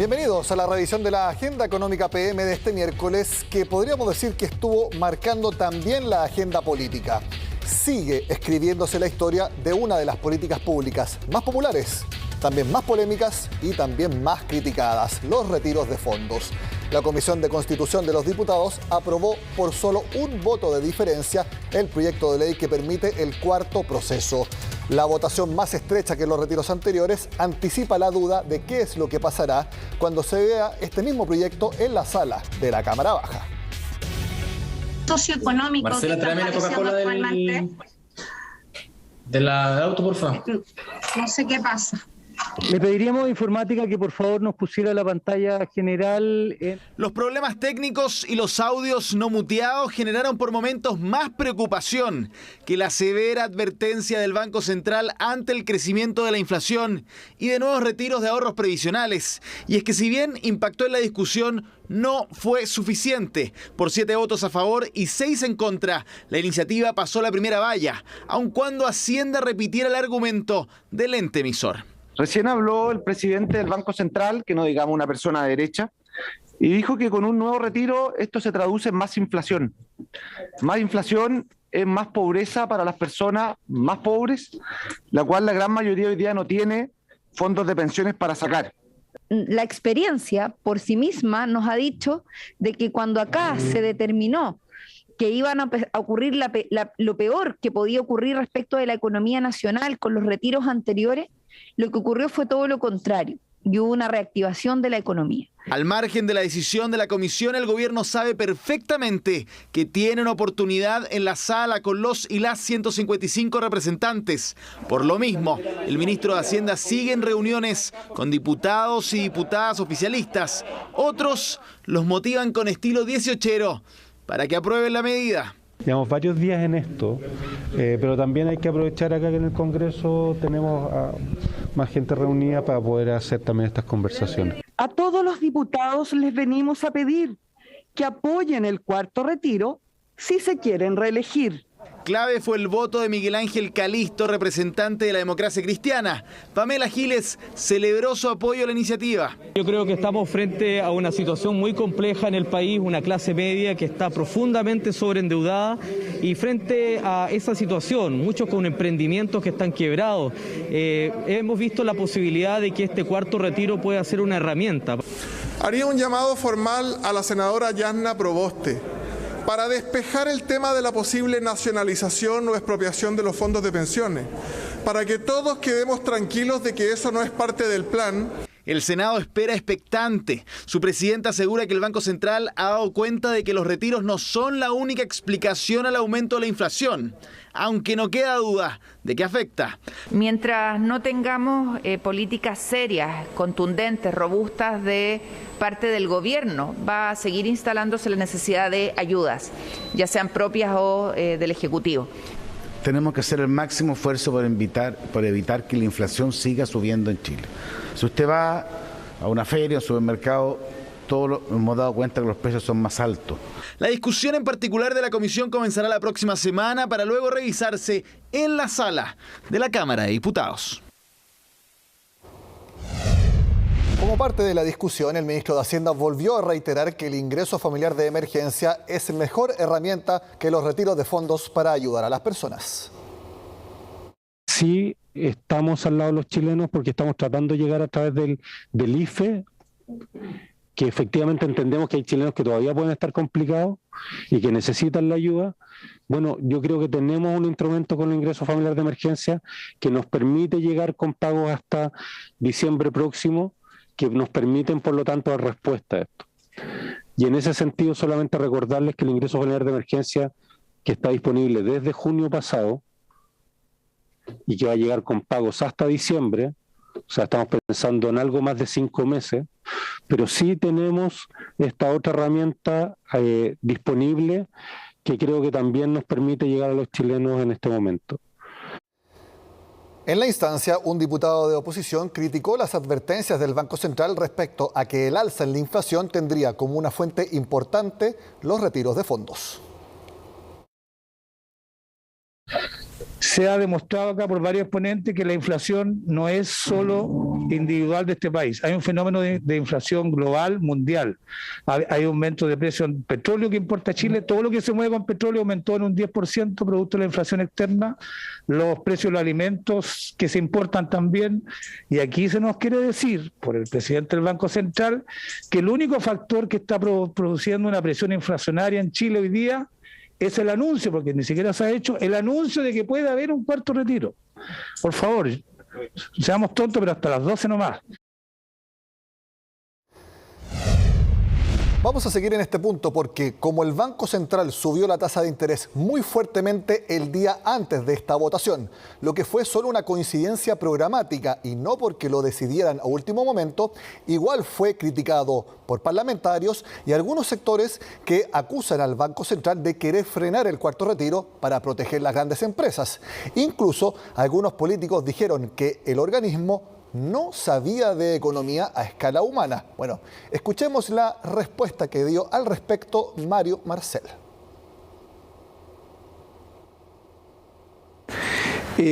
Bienvenidos a la revisión de la Agenda Económica PM de este miércoles, que podríamos decir que estuvo marcando también la agenda política. Sigue escribiéndose la historia de una de las políticas públicas más populares, también más polémicas y también más criticadas: los retiros de fondos. La Comisión de Constitución de los Diputados aprobó por solo un voto de diferencia el proyecto de ley que permite el cuarto proceso. La votación más estrecha que los retiros anteriores anticipa la duda de qué es lo que pasará cuando se vea este mismo proyecto en la sala de la Cámara Baja. Socioeconómico. Marcela, tráeme la Coca-Cola del auto, por favor. No sé qué pasa. Le pediríamos a Informática que por favor nos pusiera la pantalla general. Los problemas técnicos y los audios no muteados generaron por momentos más preocupación que la severa advertencia del Banco Central ante el crecimiento de la inflación y de nuevos retiros de ahorros previsionales. Y es que si bien impactó en la discusión, no fue suficiente. Por 7 votos a favor y 6 en contra, la iniciativa pasó la primera valla, aun cuando Hacienda repitiera el argumento del ente emisor. Recién habló el presidente del Banco Central, que no digamos una persona de derecha, y dijo que con un nuevo retiro esto se traduce en más inflación. Más inflación es más pobreza para las personas más pobres, la cual la gran mayoría hoy día no tiene fondos de pensiones para sacar. La experiencia por sí misma nos ha dicho de que cuando acá se determinó que iban a ocurrir lo peor que podía ocurrir respecto de la economía nacional con los retiros anteriores, lo que ocurrió fue todo lo contrario, y hubo una reactivación de la economía. Al margen de la decisión de la comisión, el gobierno sabe perfectamente que tiene una oportunidad en la sala con los y las 155 representantes. Por lo mismo, el ministro de Hacienda sigue en reuniones con diputados y diputadas oficialistas. Otros los motivan con estilo 18ero para que aprueben la medida. Llevamos varios días en esto, pero también hay que aprovechar acá que en el Congreso tenemos a más gente reunida para poder hacer también estas conversaciones. A todos los diputados les venimos a pedir que apoyen el cuarto retiro si se quieren reelegir. Clave fue el voto de Miguel Ángel Calisto, representante de la Democracia Cristiana. Pamela Giles celebró su apoyo a la iniciativa. Yo creo que estamos frente a una situación muy compleja en el país, una clase media que está profundamente sobreendeudada, y frente a esa situación, muchos con emprendimientos que están quebrados, hemos visto la posibilidad de que este cuarto retiro pueda ser una herramienta. Haría un llamado formal a la senadora Yasna Proboste para despejar el tema de la posible nacionalización o expropiación de los fondos de pensiones, para que todos quedemos tranquilos de que eso no es parte del plan. El Senado espera expectante. Su presidenta asegura que el Banco Central ha dado cuenta de que los retiros no son la única explicación al aumento de la inflación, aunque no queda duda de que afecta. Mientras no tengamos políticas serias, contundentes, robustas de parte del gobierno, va a seguir instalándose la necesidad de ayudas, ya sean propias o del Ejecutivo. Tenemos que hacer el máximo esfuerzo por evitar que la inflación siga subiendo en Chile. Si usted va a una feria, a un supermercado, todos hemos dado cuenta que los precios son más altos. La discusión en particular de la comisión comenzará la próxima semana para luego revisarse en la sala de la Cámara de Diputados. Como parte de la discusión, el ministro de Hacienda volvió a reiterar que el ingreso familiar de emergencia es mejor herramienta que los retiros de fondos para ayudar a las personas. Sí, estamos al lado de los chilenos porque estamos tratando de llegar a través del IFE, que efectivamente entendemos que hay chilenos que todavía pueden estar complicados y que necesitan la ayuda. Bueno, yo creo que tenemos un instrumento con el ingreso familiar de emergencia que nos permite llegar con pagos hasta diciembre próximo, que nos permiten, por lo tanto, dar respuesta a esto. Y en ese sentido, solamente recordarles que el ingreso familiar de emergencia, que está disponible desde junio pasado y que va a llegar con pagos hasta diciembre, o sea, estamos pensando en algo más de 5 meses, pero sí tenemos esta otra herramienta disponible que creo que también nos permite llegar a los chilenos en este momento. En la instancia, un diputado de oposición criticó las advertencias del Banco Central respecto a que el alza en la inflación tendría como una fuente importante los retiros de fondos. Se ha demostrado acá por varios ponentes que la inflación no es solo individual de este país. Hay un fenómeno de inflación global, mundial. Hay aumento de precio en petróleo que importa Chile. Todo lo que se mueve con petróleo aumentó en un 10% producto de la inflación externa. Los precios de los alimentos que se importan también. Y aquí se nos quiere decir, por el presidente del Banco Central, que el único factor que está produciendo una presión inflacionaria en Chile hoy día es el anuncio, porque ni siquiera se ha hecho, el anuncio de que puede haber un cuarto retiro. Por favor, seamos tontos, pero hasta las 12 nomás. Vamos a seguir en este punto porque como el Banco Central subió la tasa de interés muy fuertemente el día antes de esta votación, lo que fue solo una coincidencia programática y no porque lo decidieran a último momento, igual fue criticado por parlamentarios y algunos sectores que acusan al Banco Central de querer frenar el cuarto retiro para proteger las grandes empresas. Incluso algunos políticos dijeron que el organismo no sabía de economía a escala humana. Bueno, escuchemos la respuesta que dio al respecto Mario Marcel.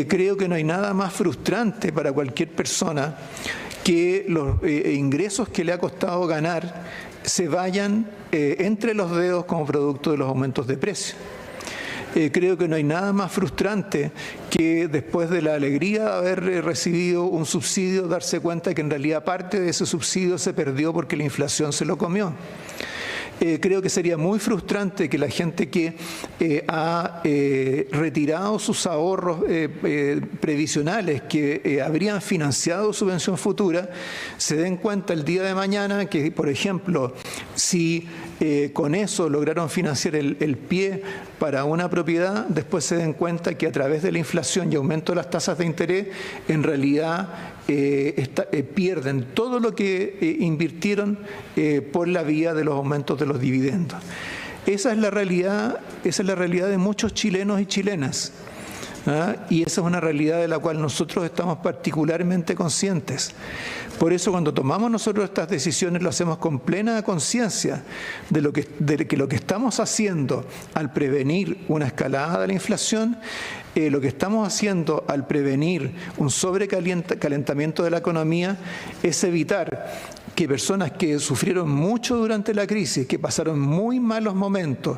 Creo que no hay nada más frustrante para cualquier persona que los ingresos que le ha costado ganar se vayan entre los dedos como producto de los aumentos de precio. Creo que no hay nada más frustrante que después de la alegría de haber recibido un subsidio, darse cuenta que en realidad parte de ese subsidio se perdió porque la inflación se lo comió. Creo que sería muy frustrante que la gente que ha retirado sus ahorros previsionales que habrían financiado su pensión futura se den cuenta el día de mañana que, por ejemplo, si con eso lograron financiar el pie para una propiedad, después se den cuenta que a través de la inflación y aumento de las tasas de interés, en realidad pierden todo lo que invirtieron por la vía de los aumentos de los dividendos. Esa es la realidad de muchos chilenos y chilenas. Y esa es una realidad de la cual nosotros estamos particularmente conscientes. Por eso cuando tomamos nosotros estas decisiones lo hacemos con plena conciencia de que lo que estamos haciendo al prevenir una escalada de la inflación, lo que estamos haciendo al prevenir un sobrecalentamiento de la economía es evitar que personas que sufrieron mucho durante la crisis, que pasaron muy malos momentos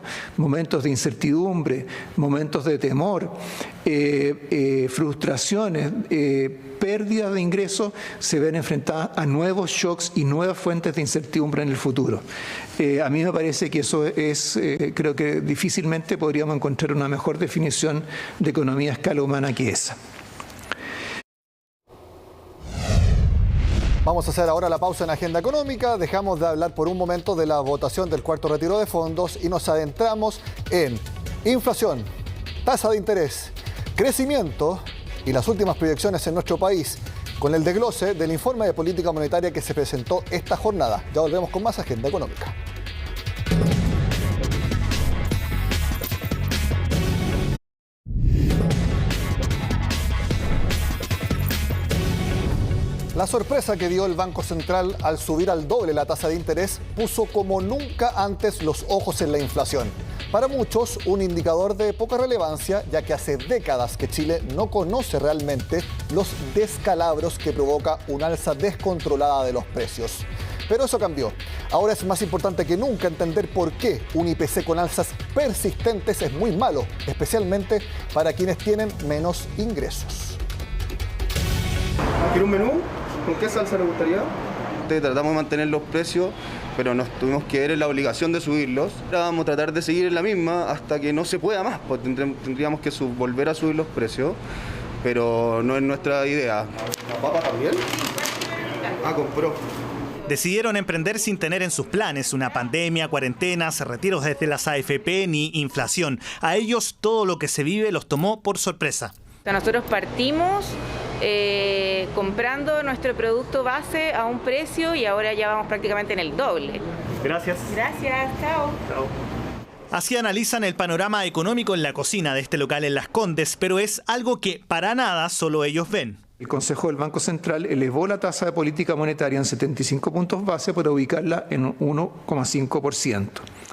de incertidumbre, momentos de temor, frustraciones, pérdidas de ingresos, se ven enfrentadas a nuevos shocks y nuevas fuentes de incertidumbre en el futuro. A mí me parece que eso es, creo que difícilmente podríamos encontrar una mejor definición de economía a escala humana que esa. Vamos a hacer ahora la pausa en Agenda Económica, dejamos de hablar por un momento de la votación del cuarto retiro de fondos y nos adentramos en inflación, tasa de interés, crecimiento y las últimas proyecciones en nuestro país, con el desglose del informe de política monetaria que se presentó esta jornada. Ya volvemos con más Agenda Económica. La sorpresa que dio el Banco Central al subir al doble la tasa de interés puso como nunca antes los ojos en la inflación. Para muchos, un indicador de poca relevancia, ya que hace décadas que Chile no conoce realmente los descalabros que provoca un alza descontrolada de los precios. Pero eso cambió. Ahora es más importante que nunca entender por qué un IPC con alzas persistentes es muy malo, especialmente para quienes tienen menos ingresos. ¿Quiere un menú? ¿Con qué salsa le gustaría? Tratamos de mantener los precios, pero nos tuvimos que ver en la obligación de subirlos. Ahora vamos a tratar de seguir en la misma hasta que no se pueda más, pues tendríamos que volver a subir los precios, pero no es nuestra idea. ¿La papa también? Ah, compró. Decidieron emprender sin tener en sus planes una pandemia, cuarentenas, retiros desde las AFP ni inflación. A ellos todo lo que se vive los tomó por sorpresa. Nosotros partimos comprando nuestro producto base a un precio y ahora ya vamos prácticamente en el doble. Gracias. Gracias, chao. Chao. Así analizan el panorama económico en la cocina de este local en Las Condes, pero es algo que para nada solo ellos ven. El Consejo del Banco Central elevó la tasa de política monetaria en 75 puntos base para ubicarla en 1,5%.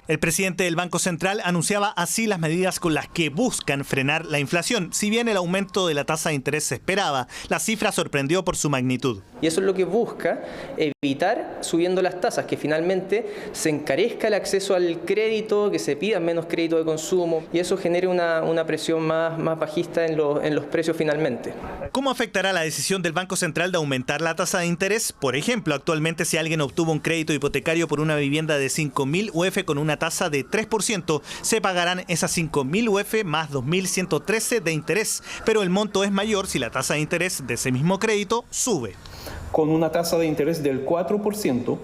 El presidente del Banco Central anunciaba así las medidas con las que buscan frenar la inflación. Si bien el aumento de la tasa de interés se esperaba, la cifra sorprendió por su magnitud. Y eso es lo que busca evitar subiendo las tasas, que finalmente se encarezca el acceso al crédito, que se pidan menos crédito de consumo y eso genere una presión más bajista en los precios finalmente. ¿Cómo afectará la decisión del Banco Central de aumentar la tasa de interés? Por ejemplo, actualmente si alguien obtuvo un crédito hipotecario por una vivienda de 5.000 UF con una tasa de 3%, se pagarán esas 5.000 UF más 2.113 de interés, pero el monto es mayor si la tasa de interés de ese mismo crédito sube. Con una tasa de interés del 4%,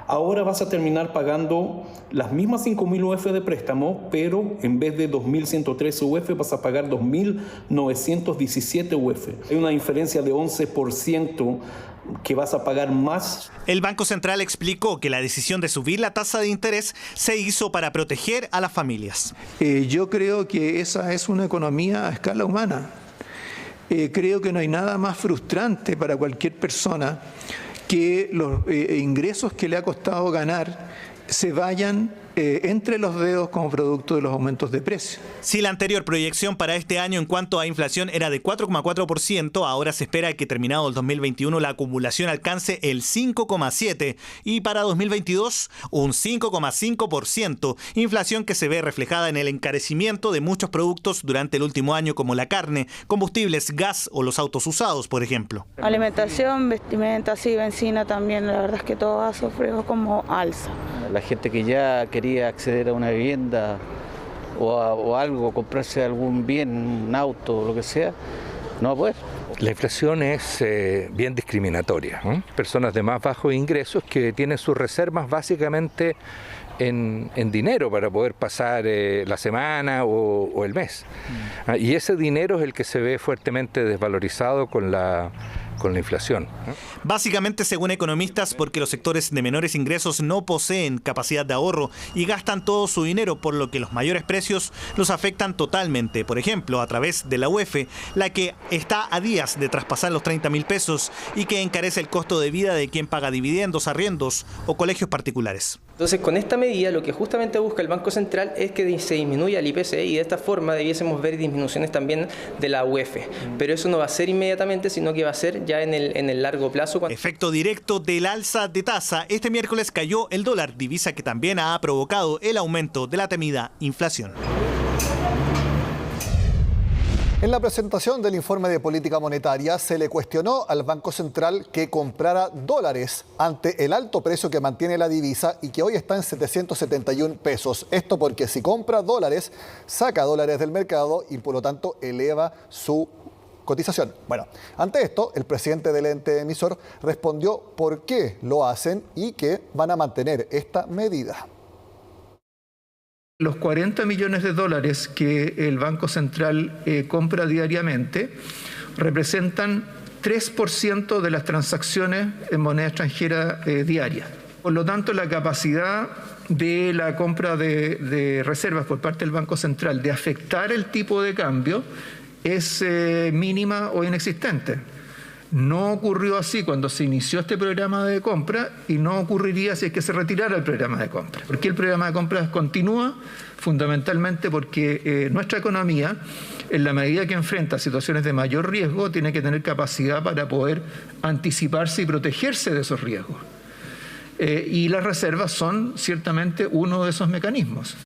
ahora vas a terminar pagando las mismas 5.000 UF de préstamo, pero en vez de 2.113 UF vas a pagar 2.917 UF. Hay una diferencia de 11% que vas a pagar más. El Banco Central explicó que la decisión de subir la tasa de interés se hizo para proteger a las familias. Yo creo que esa es una economía a escala humana. Creo que no hay nada más frustrante para cualquier persona que los ingresos que le ha costado ganar se vayan entre los dedos como producto de los aumentos de precio. Si la anterior proyección para este año en cuanto a inflación era de 4,4%, ahora se espera que terminado el 2021 la acumulación alcance el 5,7% y para 2022 un 5,5%, inflación que se ve reflejada en el encarecimiento de muchos productos durante el último año como la carne, combustibles, gas o los autos usados, por ejemplo. Alimentación, vestimenta, sí, benzina también, la verdad es que todo ha sufrido como alza. La gente que ya quería acceder a una vivienda o algo, comprarse algún bien, un auto, lo que sea, no va a poder. La inflación es bien discriminatoria. Personas de más bajos ingresos que tienen sus reservas básicamente en dinero para poder pasar la semana o el mes. Y ese dinero es el que se ve fuertemente desvalorizado con la inflación. Básicamente, según economistas, porque los sectores de menores ingresos no poseen capacidad de ahorro y gastan todo su dinero, por lo que los mayores precios los afectan totalmente. Por ejemplo, a través de la UF, la que está a días de traspasar los 30.000 pesos y que encarece el costo de vida de quien paga dividendos, arriendos o colegios particulares. Entonces, con esta medida, lo que justamente busca el Banco Central es que se disminuya el IPC y de esta forma debiésemos ver disminuciones también de la UF. Pero eso no va a ser inmediatamente, sino que va a ser ya en el largo plazo. Efecto directo del alza de tasa. Este miércoles cayó el dólar, divisa que también ha provocado el aumento de la temida inflación. En la presentación del informe de política monetaria se le cuestionó al Banco Central que comprara dólares ante el alto precio que mantiene la divisa y que hoy está en 771 pesos. Esto porque si compra dólares, saca dólares del mercado y por lo tanto eleva su cotización. Bueno, ante esto, el presidente del ente emisor respondió por qué lo hacen y que van a mantener esta medida. Los 40 millones de dólares que el Banco Central compra diariamente representan 3% de las transacciones en moneda extranjera diaria. Por lo tanto, la capacidad de la compra de reservas por parte del Banco Central de afectar el tipo de cambio es mínima o inexistente. No ocurrió así cuando se inició este programa de compra y no ocurriría si es que se retirara el programa de compra. ¿Por qué el programa de compra continúa? Fundamentalmente porque nuestra economía, en la medida que enfrenta situaciones de mayor riesgo, tiene que tener capacidad para poder anticiparse y protegerse de esos riesgos. Y las reservas son ciertamente uno de esos mecanismos.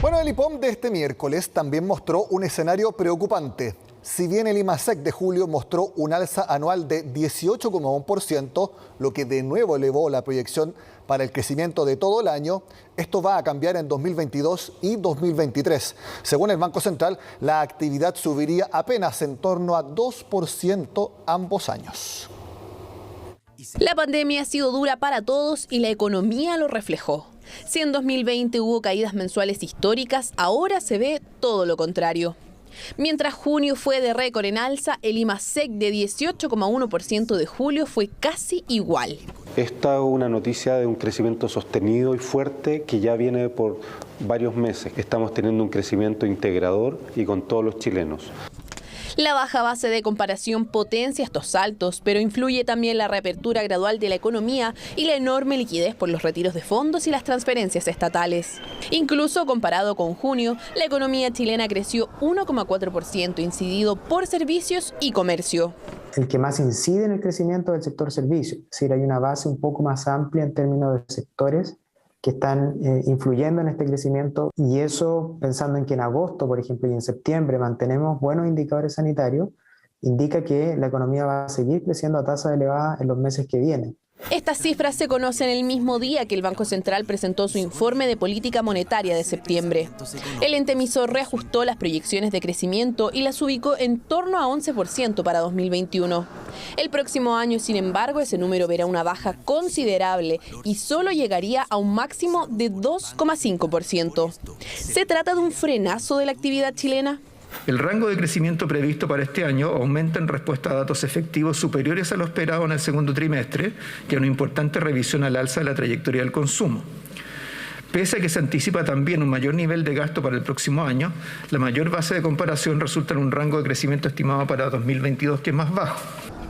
Bueno, el IPOM de este miércoles también mostró un escenario preocupante. Si bien el IMASEC de julio mostró un alza anual de 18,1%, lo que de nuevo elevó la proyección para el crecimiento de todo el año, esto va a cambiar en 2022 y 2023. Según el Banco Central, la actividad subiría apenas en torno a 2% ambos años. La pandemia ha sido dura para todos y la economía lo reflejó. Si en 2020 hubo caídas mensuales históricas, ahora se ve todo lo contrario. Mientras junio fue de récord en alza, el IMASEC de 18,1% de julio fue casi igual. Esta es una noticia de un crecimiento sostenido y fuerte que ya viene por varios meses. Estamos teniendo un crecimiento integrador y con todos los chilenos. La baja base de comparación potencia estos saltos, pero influye también la reapertura gradual de la economía y la enorme liquidez por los retiros de fondos y las transferencias estatales. Incluso comparado con junio, la economía chilena creció 1,4%, incidido por servicios y comercio. El que más incide en el crecimiento del sector servicios, es decir, hay una base un poco más amplia en términos de sectores que están influyendo en este crecimiento, y eso, pensando en que en agosto, por ejemplo, y en septiembre mantenemos buenos indicadores sanitarios, indica que la economía va a seguir creciendo a tasa elevada en los meses que vienen. Estas cifras se conocen el mismo día que el Banco Central presentó su informe de política monetaria de septiembre. El ente emisor reajustó las proyecciones de crecimiento y las ubicó en torno a 11% para 2021. El próximo año, sin embargo, ese número verá una baja considerable y solo llegaría a un máximo de 2,5%. ¿Se trata de un frenazo de la actividad chilena? El rango de crecimiento previsto para este año aumenta en respuesta a datos efectivos superiores a lo esperado en el segundo trimestre y a una importante revisión al alza de la trayectoria del consumo. Pese a que se anticipa también un mayor nivel de gasto para el próximo año, la mayor base de comparación resulta en un rango de crecimiento estimado para 2022 que es más bajo.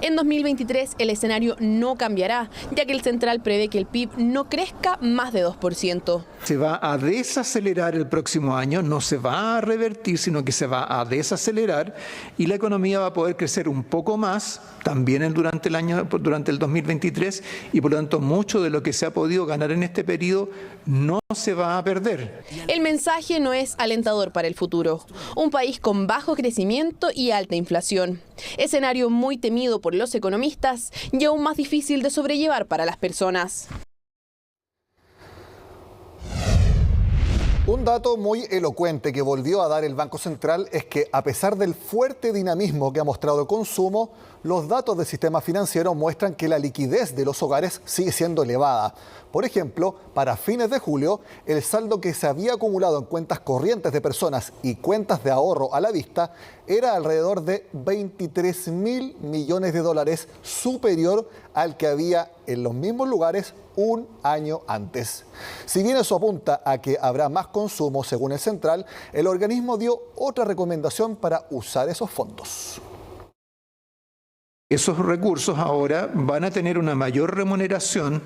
En 2023 el escenario no cambiará, ya que el Central prevé que el PIB no crezca más de 2%. Se va a desacelerar el próximo año, no se va a revertir, sino que se va a desacelerar, y la economía va a poder crecer un poco más también durante el 2023, y por lo tanto mucho de lo que se ha podido ganar en este periodo no se va a perder. El mensaje no es alentador para el futuro. Un país con bajo crecimiento y alta inflación. Escenario muy temido por los economistas y aún más difícil de sobrellevar para las personas. Un dato muy elocuente que volvió a dar el Banco Central es que, a pesar del fuerte dinamismo que ha mostrado el consumo, los datos del sistema financiero muestran que la liquidez de los hogares sigue siendo elevada. Por ejemplo, para fines de julio, el saldo que se había acumulado en cuentas corrientes de personas y cuentas de ahorro a la vista era alrededor de 23.000 millones de dólares, superior al que había en los mismos lugares un año antes. Si bien eso apunta a que habrá más consumo, según el Central, el organismo dio otra recomendación para usar esos fondos. Esos recursos ahora van a tener una mayor remuneración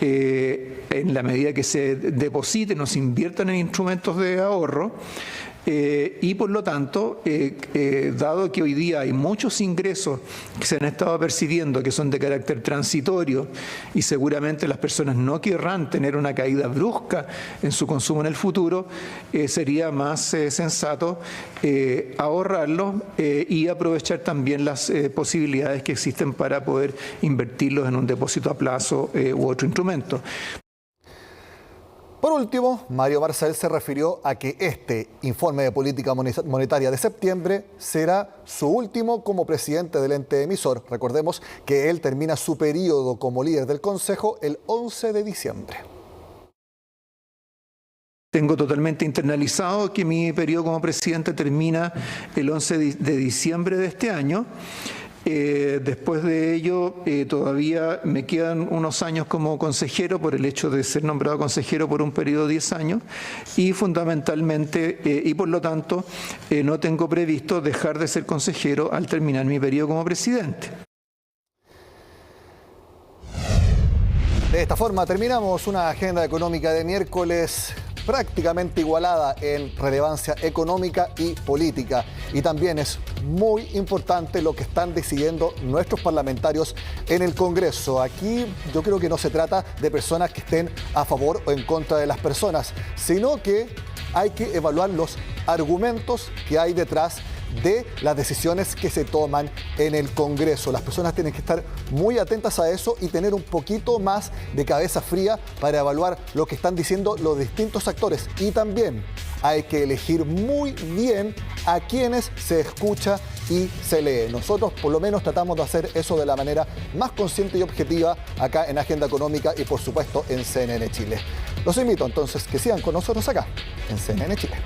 en la medida que se depositen o se inviertan en instrumentos de ahorro. Y por lo tanto, dado que hoy día hay muchos ingresos que se han estado percibiendo que son de carácter transitorio y seguramente las personas no querrán tener una caída brusca en su consumo en el futuro, sería más sensato ahorrarlos y aprovechar también las posibilidades que existen para poder invertirlos en un depósito a plazo u otro instrumento. Por último, Mario Marcel se refirió a que este informe de política monetaria de septiembre será su último como presidente del ente emisor. Recordemos que él termina su periodo como líder del Consejo el 11 de diciembre. Tengo totalmente internalizado que mi periodo como presidente termina el 11 de diciembre de este año. Después de ello, todavía me quedan unos años como consejero por el hecho de ser nombrado consejero por un periodo de 10 años y fundamentalmente, y por lo tanto, no tengo previsto dejar de ser consejero al terminar mi periodo como presidente. De esta forma terminamos una agenda económica de miércoles prácticamente igualada en relevancia económica y política. Y también es muy importante lo que están decidiendo nuestros parlamentarios en el Congreso. Aquí yo creo que no se trata de personas que estén a favor o en contra de las personas, sino que hay que evaluar los argumentos que hay detrás de las decisiones que se toman en el Congreso. Las personas tienen que estar muy atentas a eso y tener un poquito más de cabeza fría para evaluar lo que están diciendo los distintos actores. Y también hay que elegir muy bien a quienes se escucha y se lee. Nosotros por lo menos tratamos de hacer eso de la manera más consciente y objetiva acá en Agenda Económica y por supuesto en CNN Chile. Los invito entonces que sigan con nosotros acá en CNN Chile.